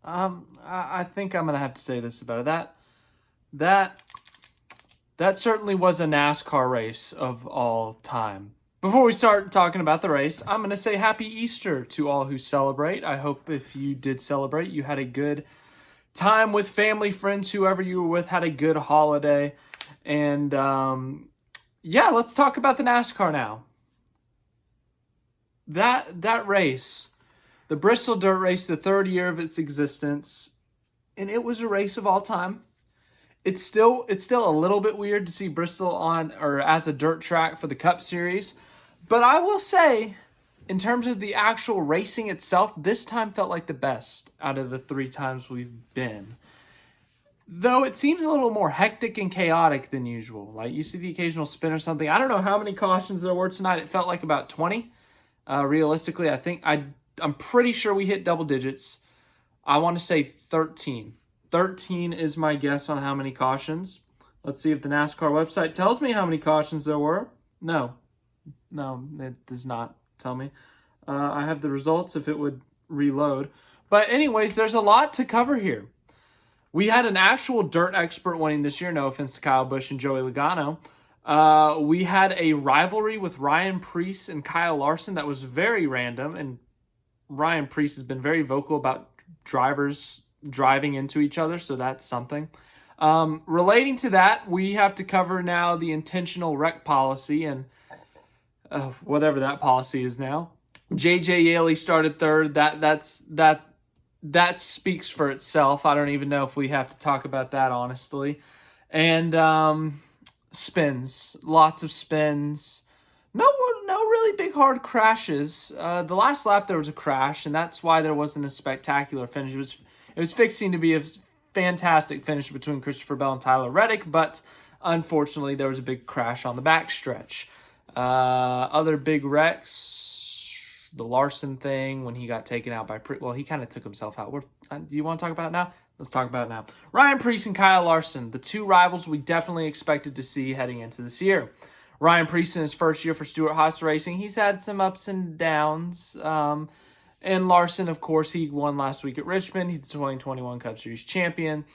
I think I'm gonna have to say this about it. That certainly was a NASCAR race of all time. Before we start talking about the race, I'm gonna say Happy Easter to all who celebrate. I hope if you did celebrate, you had a good time with family, friends, whoever you were with, had a good holiday. And let's talk about the NASCAR now. That race, the Bristol Dirt Race, the third year of its existence, and it was a race of all time. It's still a little bit weird to see Bristol on or as a dirt track for the Cup Series, but I will say, in terms of the actual racing itself, this time felt like the best out of the 3 times we've been. Though it seems a little more hectic and chaotic than usual. Like you see the occasional spin or something. I don't know how many cautions there were tonight. It felt like about 20. Realistically, I'm pretty sure we hit double digits. I want to say 13. 13 is my guess on how many cautions. Let's see if the NASCAR website tells me how many cautions there were. No, it does not tell me. I have the results if it would reload. But anyways, there's a lot to cover here. We had an actual dirt expert winning this year, no offense to Kyle Busch and Joey Logano. We had a rivalry with Ryan Preece and Kyle Larson that was very random, and Ryan Preece has been very vocal about drivers driving into each other, so that's something. Relating to that, we have to cover now the intentional wreck policy and whatever that policy is now. JJ Yaley started third. That speaks for itself. I don't even know if we have to talk about that, honestly. And spins, lots of spins. No really big hard crashes. The last lap there was a crash, and that's why there wasn't a spectacular finish. It was fixing to be a fantastic finish between Christopher Bell and Tyler Reddick, but unfortunately there was a big crash on the backstretch. Other big wrecks, the Larson thing when he got taken out by he kind of took himself out. Do you want to talk about it now? Let's talk about it now. Ryan Preece and Kyle Larson, the 2 rivals we definitely expected to see heading into this year. Ryan Preece in his first year for Stewart-Haas Racing, he's had some ups and downs. And Larson, of course, he won last week at Richmond. He's the 2021 Cup Series champion.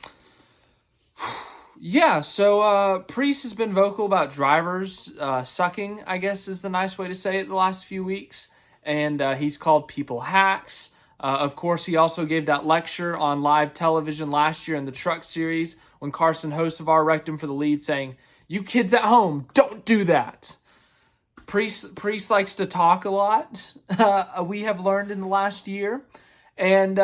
So Preece has been vocal about drivers sucking, I guess is the nice way to say it, the last few weeks. And he's called people hacks. Of course, he also gave that lecture on live television last year in the Truck Series when Carson Hocevar wrecked him for the lead, saying, "You kids at home, don't do that." Preece likes to talk a lot, we have learned in the last year. And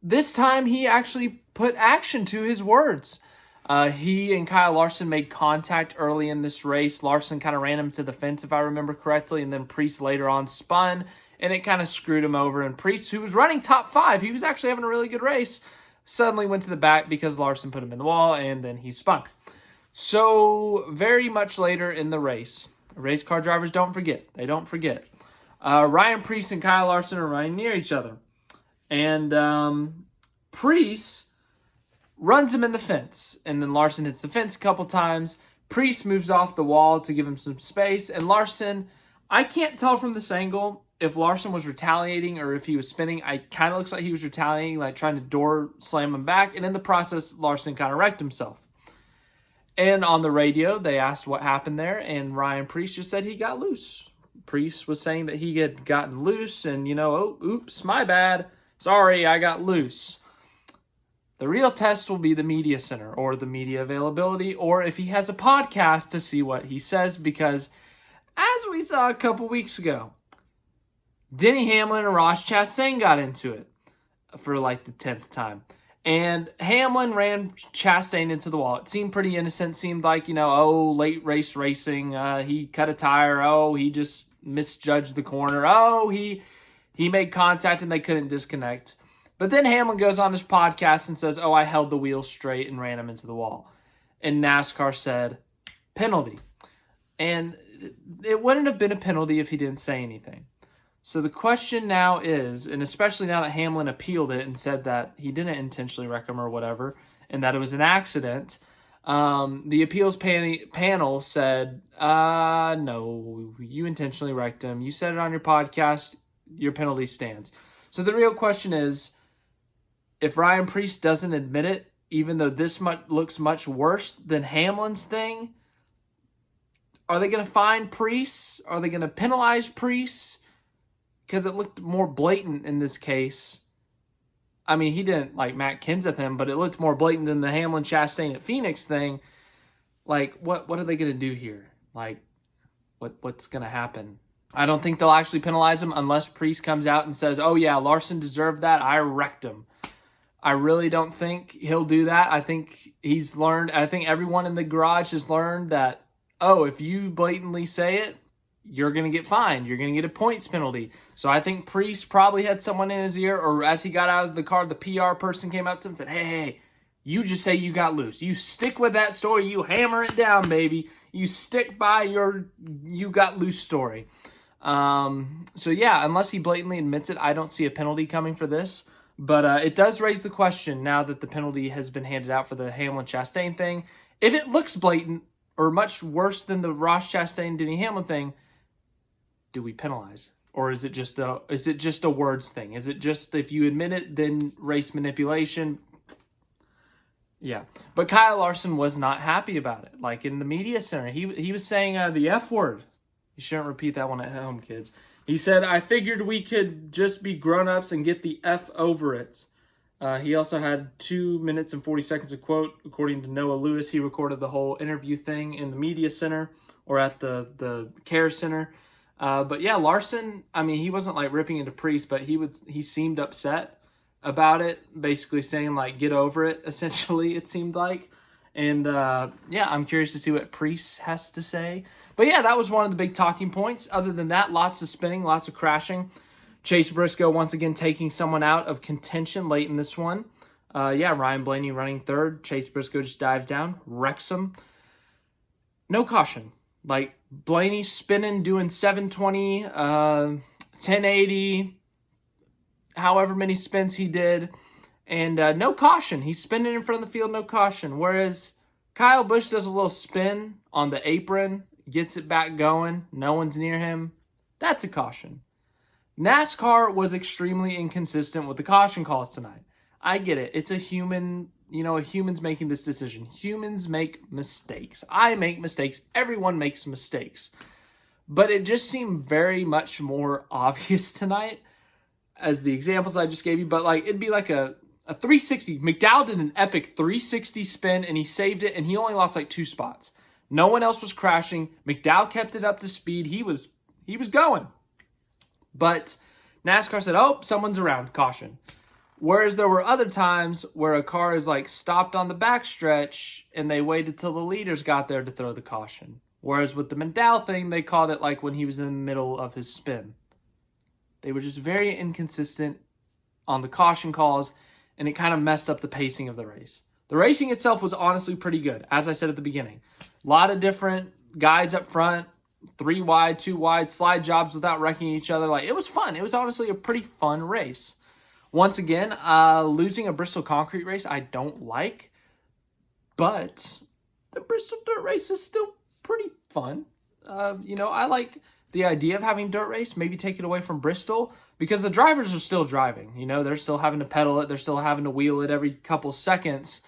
this time he actually put action to his words. He and Kyle Larson made contact early in this race. Larson kind of ran him to the fence, if I remember correctly, and then Preece later on spun, and it kind of screwed him over. And Preece, who was running top 5, he was actually having a really good race, suddenly went to the back because Larson put him in the wall, and then he spun. So very much later in the race, race car drivers don't forget. They don't forget. Ryan Preece and Kyle Larson are running near each other. And Preece runs him in the fence. And then Larson hits the fence a couple times. Preece moves off the wall to give him some space. And Larson, I can't tell from this angle if Larson was retaliating or if he was spinning. It kind of looks like he was retaliating, like trying to door slam him back. And in the process, Larson kind of wrecked himself. And on the radio, they asked what happened there, and Ryan Preece just said he got loose. Preece was saying that he had gotten loose and, oh, oops, my bad. Sorry, I got loose. The real test will be the media center or the media availability, or if he has a podcast to see what he says, because as we saw a couple weeks ago, Denny Hamlin and Ross Chastain got into it for like the 10th time. And Hamlin ran Chastain into the wall. It seemed pretty innocent. Seemed like, late race racing. He cut a tire. He just misjudged the corner. He made contact and they couldn't disconnect. But then Hamlin goes on his podcast and says, I held the wheel straight and ran him into the wall. And NASCAR said, penalty. And it wouldn't have been a penalty if he didn't say anything. So the question now is, and especially now that Hamlin appealed it and said that he didn't intentionally wreck him or whatever, and that it was an accident, the appeals panel said, no, you intentionally wrecked him. You said it on your podcast. your penalty stands. So the real question is, if Ryan Preece doesn't admit it, even though this looks much worse than Hamlin's thing, are they going to fine Preece? Are they going to penalize Preece? Because it looked more blatant in this case. I mean, he didn't like Matt Kenseth him, but it looked more blatant than the Hamlin Chastain at Phoenix thing. Like, what are they going to do here? Like, what's going to happen? I don't think they'll actually penalize him unless Preece comes out and says, oh yeah, Larson deserved that. I wrecked him. I really don't think he'll do that. I think he's learned. I think everyone in the garage has learned that, oh, if you blatantly say it, you're going to get fined. You're going to get a points penalty. So I think Preece probably had someone in his ear, or as he got out of the car, the PR person came up to him and said, hey, you just say you got loose. You stick with that story. You hammer it down, baby. You stick by your you got loose story. So yeah, unless he blatantly admits it, I don't see a penalty coming for this. But it does raise the question now that the penalty has been handed out for the Hamlin-Chastain thing. If it looks blatant or much worse than the Ross Chastain-Denny Hamlin thing, do we penalize? Or is it just a words thing? Is it just if you admit it, then race manipulation? Yeah. But Kyle Larson was not happy about it. Like in the media center, he was saying the F word. You shouldn't repeat that one at home, kids. He said, I figured we could just be grown-ups and get the F over it. He also had 2 minutes and 40 seconds of quote. According to Noah Lewis, he recorded the whole interview thing in the media center or at the care center. But yeah, Larson, I mean, he wasn't like ripping into Preece, but he seemed upset about it, basically saying like, get over it, essentially, it seemed like. And yeah, I'm curious to see what Preece has to say. But yeah, that was one of the big talking points. Other than that, lots of spinning, lots of crashing. Chase Briscoe once again taking someone out of contention late in this one. Yeah, Ryan Blaney running third. Chase Briscoe just dives down, wrecks him. No caution. Like, Blaney spinning, doing 720, 1080, however many spins he did. And no caution. He's spinning in front of the field, no caution. Whereas Kyle Busch does a little spin on the apron, gets it back going, no one's near him. That's a caution. NASCAR was extremely inconsistent with the caution calls tonight. I get it. It's a human, a human's making this decision. Humans make mistakes. I make mistakes. Everyone makes mistakes. But it just seemed very much more obvious tonight as the examples I just gave you. But like it'd be like a 360. McDowell did an epic 360 spin and he saved it and he only lost like 2 spots. No one else was crashing. McDowell kept it up to speed. He was going. But NASCAR said, oh, someone's around, caution. Whereas there were other times where a car is like stopped on the backstretch and they waited till the leaders got there to throw the caution. Whereas with the McDowell thing, they called it like when he was in the middle of his spin. They were just very inconsistent on the caution calls and it kind of messed up the pacing of the race. The racing itself was honestly pretty good, as I said at the beginning. A lot of different guys up front, 3 wide, 2 wide, slide jobs without wrecking each other. Like, it was fun. It was honestly a pretty fun race. Once again, losing a Bristol concrete race, I don't like. But the Bristol Dirt Race is still pretty fun. I like the idea of having dirt race, maybe take it away from Bristol, because the drivers are still driving. They're still having to pedal it. They're still having to wheel it every couple seconds.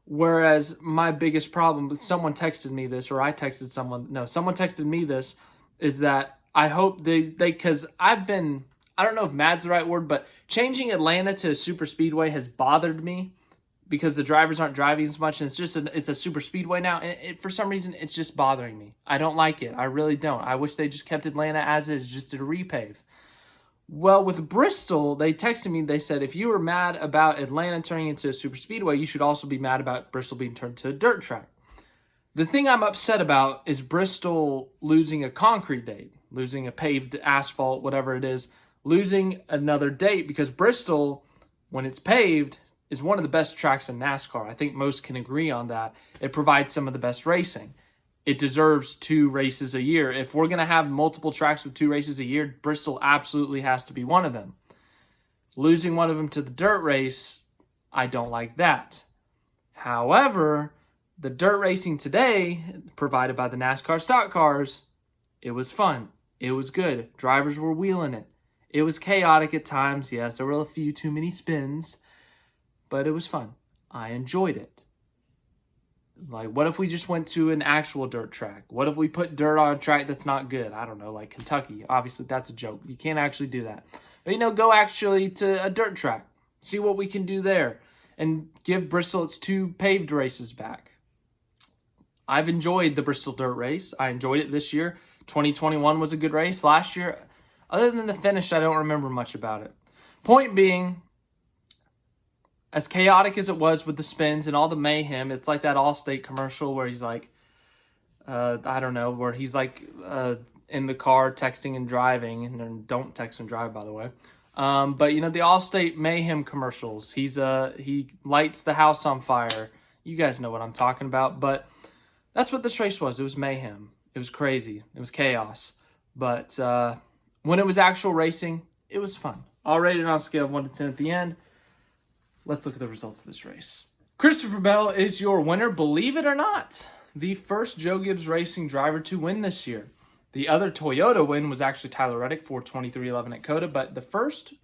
Whereas my biggest problem, someone texted me this, or I texted someone, no, someone texted me this, is that I hope because I don't know if mad's the right word, but changing Atlanta to a super speedway has bothered me because the drivers aren't driving as much, and it's a super speedway now, and for some reason, it's just bothering me. I don't like it. I really don't. I wish they just kept Atlanta as is, just did a repave. Well, with Bristol, they texted me, they said, if you were mad about Atlanta turning into a super speedway, you should also be mad about Bristol being turned to a dirt track. The thing I'm upset about is Bristol losing a concrete date, losing a paved asphalt, whatever it is, losing another date, because Bristol, when it's paved, is one of the best tracks in NASCAR. I think most can agree on that. It provides some of the best racing. It deserves 2 races a year. If we're going to have multiple tracks with 2 races a year, Bristol absolutely has to be one of them. Losing one of them to the dirt race, I don't like that. However, the dirt racing today, provided by the NASCAR stock cars, it was fun. It was good. Drivers were wheeling it. It was chaotic at times, yes. There were a few too many spins, but it was fun. I enjoyed it. Like, what if we just went to an actual dirt track? What if we put dirt on a track that's not good? I don't know, like Kentucky. Obviously, that's a joke. You can't actually do that. But, go actually to a dirt track. See what we can do there. And give Bristol its 2 paved races back. I've enjoyed the Bristol Dirt Race. I enjoyed it this year. 2021 was a good race. Last year, other than the finish, I don't remember much about it. Point being, as chaotic as it was with the spins and all the mayhem, it's like that Allstate commercial where he's like, I don't know, where he's like in the car texting and driving, and don't text and drive, by the way. But the Allstate mayhem commercials, he lights the house on fire. You guys know what I'm talking about, but that's what this race was. It was mayhem. It was crazy. It was chaos. But when it was actual racing, it was fun. I'll rate it on a scale of 1 to 10 at the end. Let's look at the results of this race. Christopher Bell is your winner, believe it or not. The first Joe Gibbs Racing driver to win this year. The other Toyota win was actually Tyler Reddick for 23-11 at COTA, but the first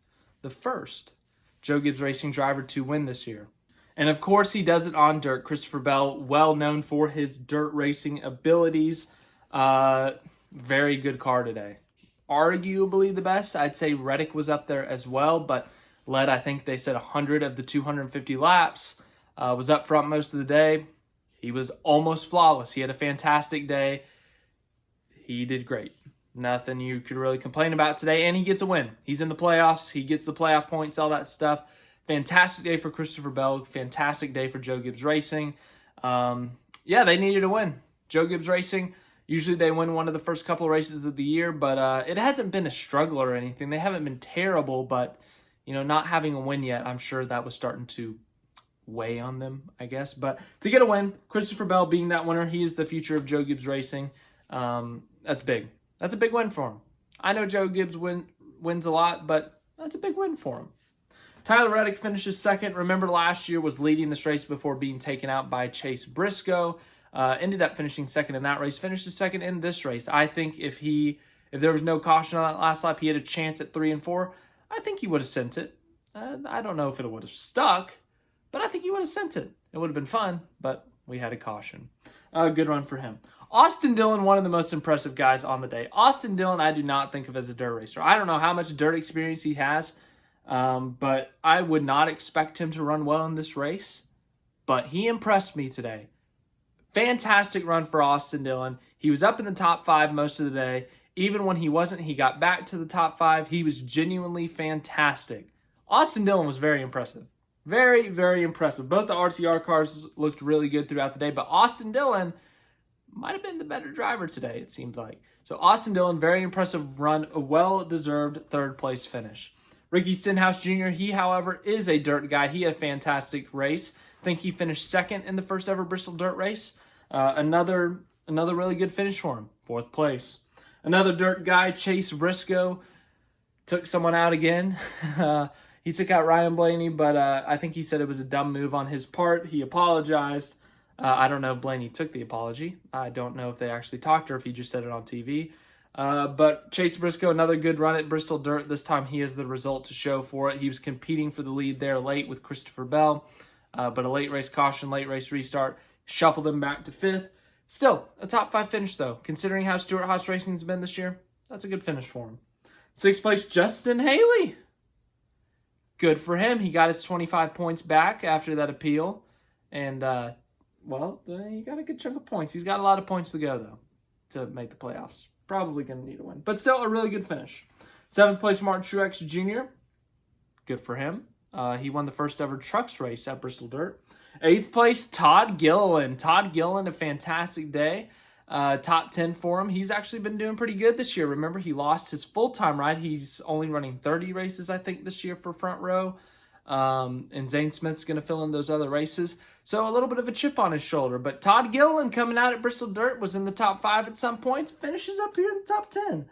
Joe Gibbs Racing driver to win this year. And of course, he does it on dirt. Christopher Bell, well known for his dirt racing abilities. Very good car today. Arguably the best. I'd say Reddick was up there as well, but led, I think they said 100 of the 250 laps. Was up front most of the day. He was almost flawless. He had a fantastic day. He did great. Nothing you could really complain about today, and he gets a win. He's in the playoffs. He gets the playoff points, all that stuff. Fantastic day for Christopher Bell. Fantastic day for Joe Gibbs Racing. They needed a win. Joe Gibbs Racing, usually they win one of the first couple of races of the year, but it hasn't been a struggle or anything. They haven't been terrible, but not having a win yet, I'm sure that was starting to weigh on them, I guess. But to get a win, Christopher Bell being that winner, he is the future of Joe Gibbs Racing. That's big. That's a big win for him. I know Joe Gibbs wins a lot, but that's a big win for him. Tyler Reddick finishes second. Remember, last year was leading this race before being taken out by Chase Briscoe. Ended up finishing second in that race. Finishes second in this race. I think if there was no caution on that last lap, he had a chance at 3 and 4. I think he would have sent it. I don't know if it would have stuck, but I think he would have sent it. It would have been fun, but we had a caution. Good run for him. Austin Dillon, one of the most impressive guys on the day. Austin Dillon, I do not think of as a dirt racer. I don't know how much dirt experience he has, but I would not expect him to run well in this race. But he impressed me today. Fantastic run for Austin Dillon. He was up in the top 5 most of the day. Even when he wasn't, he got back to the top 5. He was genuinely fantastic. Austin Dillon was very impressive. Very, very impressive. Both the RTR cars looked really good throughout the day, but Austin Dillon might have been the better driver today, it seems like. So Austin Dillon, very impressive run, a well-deserved third-place finish. Ricky Stenhouse Jr., he, however, is a dirt guy. He had a fantastic race. I think he finished second in the first ever Bristol Dirt Race. Another really good finish for him, 4th place. Another dirt guy, Chase Briscoe, took someone out again. He took out Ryan Blaney, but I think he said it was a dumb move on his part. He apologized. I don't know if Blaney took the apology. I don't know if they actually talked or if he just said it on TV. But Chase Briscoe, another good run at Bristol Dirt. This time he has the result to show for it. He was competing for the lead there late with Christopher Bell. But a late race caution, late race restart, shuffled him back to 5th. Still, a top 5 finish, though. Considering how Stewart Haas Racing's been this year, that's a good finish for him. 6th place, Justin Haley. Good for him. He got his 25 points back after that appeal. And, he got a good chunk of points. He's got a lot of points to go, though, to make the playoffs. Probably going to need a win. But still, a really good finish. 7th place, Martin Truex Jr. Good for him. He won the first ever trucks race at Bristol Dirt. 8th place, Todd Gilliland. Todd Gilliland, a fantastic day. Top 10 for him. He's actually been doing pretty good this year. Remember, he lost his full-time ride. He's only running 30 races, I think, this year for Front Row. And Zane Smith's going to fill in those other races. So a little bit of a chip on his shoulder. But Todd Gilliland coming out at Bristol Dirt was in the top 5 at some points. Finishes up here in the top 10.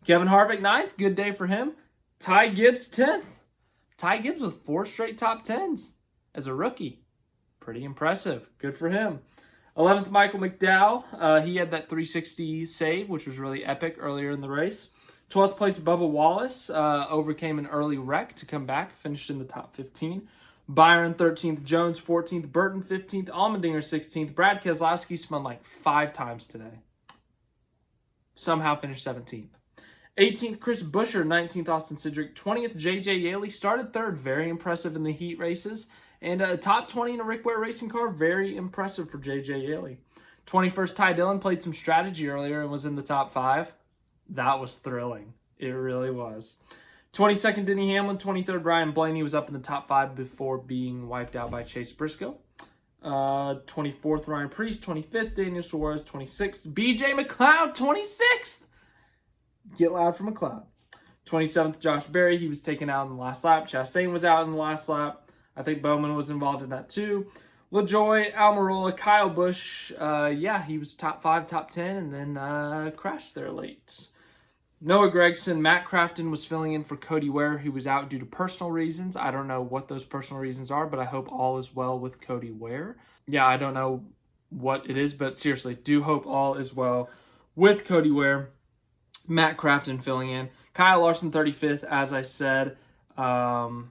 Kevin Harvick 9th. Good day for him. Ty Gibbs 10th. Ty Gibbs with 4 straight top 10s as a rookie. Pretty impressive. Good for him. 11th, Michael McDowell. He had that 360 save, which was really epic earlier in the race. 12th place, Bubba Wallace overcame an early wreck to come back, finished in the top 15. Byron 13th, Jones 14th, Burton 15th, Allmendinger 16th. Brad Keselowski spun like 5 times today. Somehow finished 17th. 18th, Chris Buescher, 19th, Austin Cindric, 20th, J.J. Yaley, started 3rd, very impressive in the heat races, and a top 20 in a Rick Ware racing car, very impressive for J.J. Yaley. 21st, Ty Dillon played some strategy earlier and was in the top 5. That was thrilling. It really was. 22nd, Denny Hamlin, 23rd, Ryan Blaney was up in the top 5 before being wiped out by Chase Briscoe. 24th, Ryan Preece, 25th, Daniel Suarez, 26th, B.J. McLeod, 26th. Get loud for McLeod. 27th, Josh Berry. He was taken out in the last lap. Chastain was out in the last lap. I think Bowman was involved in that too. LaJoy, Almirola, Kyle Busch. He was top 5, top 10, and then crashed there late. Noah Gragson, Matt Crafton was filling in for Cody Ware, who was out due to personal reasons. I don't know what those personal reasons are, but I hope all is well with Cody Ware. Yeah, I don't know what it is, but seriously, do hope all is well with Cody Ware. Matt Crafton filling in. Kyle Larson, 35th, as I said. Tough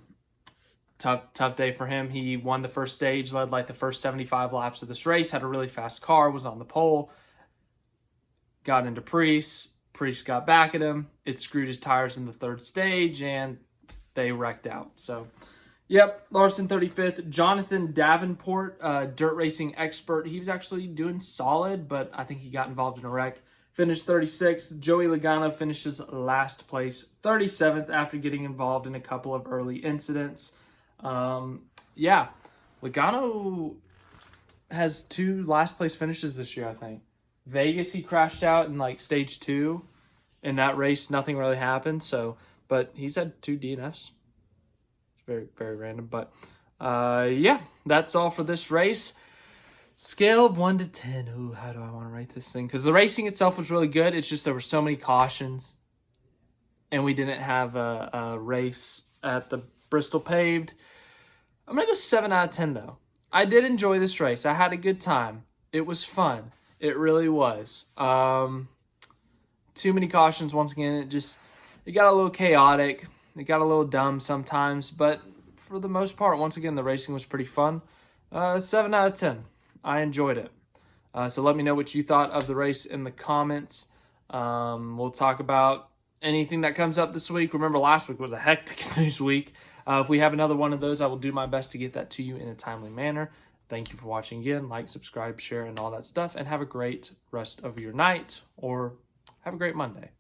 day for him. He won the first stage, led like the first 75 laps of this race, had a really fast car, was on the pole, got into Preece. Preece got back at him. It screwed his tires in the 3rd stage, and they wrecked out. So, yep, Larson 35th. Jonathan Davenport, dirt racing expert. He was actually doing solid, but I think he got involved in a wreck. Finished 36th. Joey Logano finishes last place, 37th, after getting involved in a couple of early incidents. Logano has 2 last place finishes this year, I think. Vegas, he crashed out in like stage 2. In that race, nothing really happened. But he's had 2 DNFs. It's very, very random. But that's all for this race. Scale of 1 to 10. Ooh, how do I want to rate this thing? Because the racing itself was really good. It's just there were so many cautions. And we didn't have a race at the Bristol paved. I'm going to go 7 out of 10, though. I did enjoy this race. I had a good time. It was fun. It really was. Too many cautions once again. It got a little chaotic. It got a little dumb sometimes. But for the most part, once again, the racing was pretty fun. 7 out of 10. I enjoyed it. So let me know what you thought of the race in the comments. We'll talk about anything that comes up this week. Remember, last week was a hectic news week. If we have another one of those, I will do my best to get that to you in a timely manner. Thank you for watching again. Like, subscribe, share, and all that stuff. And have a great rest of your night, or have a great Monday.